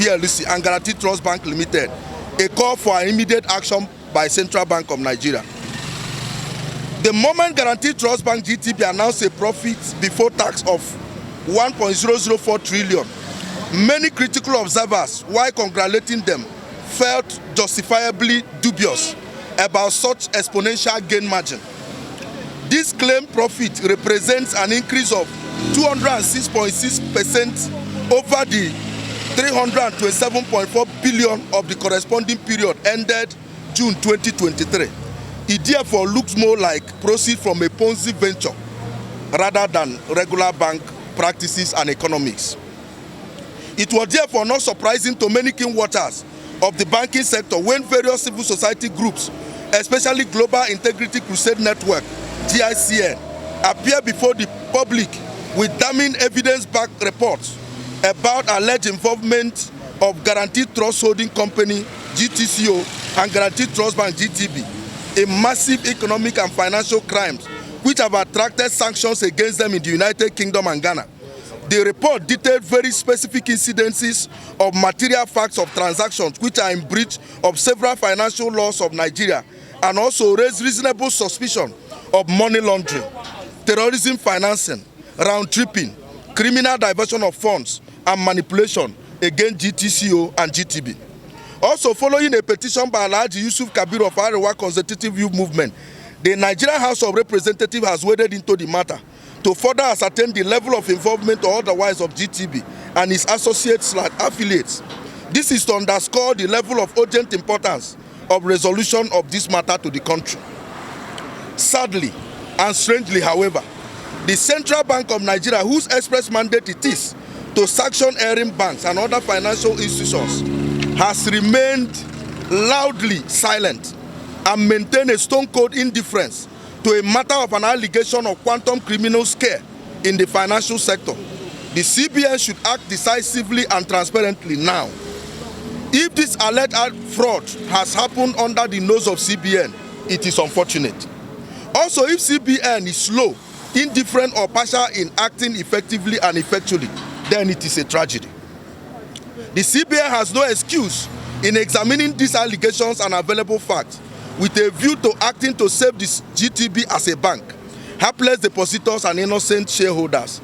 PLC and Guarantee Trust Bank Limited a call for an immediate action by Central Bank of Nigeria. The moment Guarantee Trust Bank GTB announced a profit before tax of 1.004 trillion, many critical observers, while congratulating them, felt justifiably dubious about such exponential gain margin. This claimed profit represents an increase of 206.6% over the 327.4 billion of the corresponding period ended June 2023. It therefore looks more like proceeds from a Ponzi venture rather than regular bank practices and economics. It was therefore not surprising to many keen watchers of the banking sector when various civil society groups, especially Global Integrity Crusade Network, GICN, appear before the public with damning evidence-backed reports about alleged involvement of Guaranteed Trust Holding Company, GTCO, and Guaranteed Trust Bank, GTB, in massive economic and financial crimes which have attracted sanctions against them in the United Kingdom and Ghana. The report detailed very specific incidences of material facts of transactions which are in breach of several financial laws of Nigeria, and also raised reasonable suspicion of money laundering, terrorism financing, round-tripping, criminal diversion of funds, and manipulation against GTCO and GTB. Also, following a petition by Alhaji Yusuf Kabir of Arewa Consultative Youth Movement, the Nigerian House of Representatives has waded into the matter to further ascertain the level of involvement or otherwise of GTB and its associates/affiliates. This is to underscore the level of urgent importance of resolution of this matter to the country. Sadly and strangely, however, the Central Bank of Nigeria, whose express mandate it is to sanction erring banks and other financial institutions, has remained loudly silent and maintained a stone-cold indifference to a matter of an allegation of quantum criminal scare in the financial sector. The CBN should act decisively and transparently now. If this alleged fraud has happened under the nose of CBN, it is unfortunate. Also, if CBN is slow, indifferent, or partial in acting effectively and effectually, then it is a tragedy. The CBN has no excuse in examining these allegations and available facts with a view to acting to save this GTB as a bank, helpless depositors and innocent shareholders.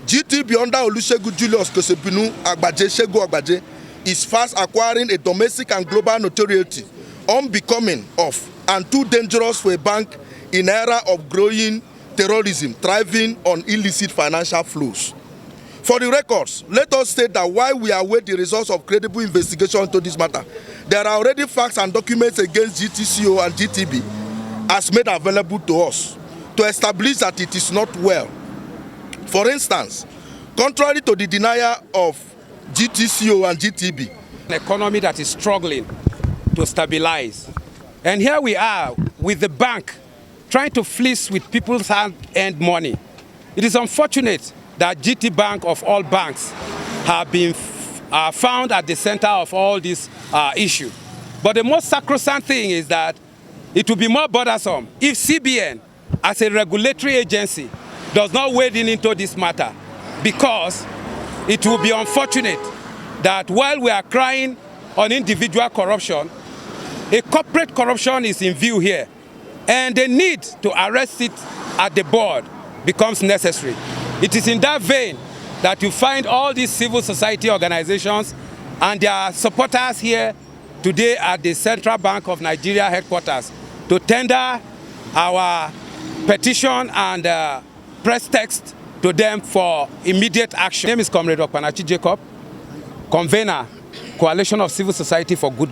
GTB under Olusegun Julius Kosebinu Agbaje Shegu Agbaje is fast acquiring a domestic and global notoriety unbecoming of and too dangerous for a bank in an era of growing terrorism thriving on illicit financial flows. For the records, let us state that while we await the results of credible investigation into this matter, there are already facts and documents against GTCO and GTB as made available to us to establish that it is not well. For instance, contrary to the denial of GTCO and GTB, an economy that is struggling to stabilize. And here we are with the bank trying to fleece with people's hard-earned money. It is unfortunate that GT Bank of all banks have been found at the center of all this issue. But the most sacrosanct thing is that it will be more bothersome if CBN, as a regulatory agency, does not wade in into this matter, because it will be unfortunate that while we are crying on individual corruption, a corporate corruption is in view here, and the need to arrest it at the board becomes necessary. It is in that vein that you find all these civil society organizations and their supporters here today at the Central Bank of Nigeria headquarters to tender our petition and press text to them for immediate action. My name is Comrade Okpanachi Jacob, convener, Coalition of Civil Society for Good.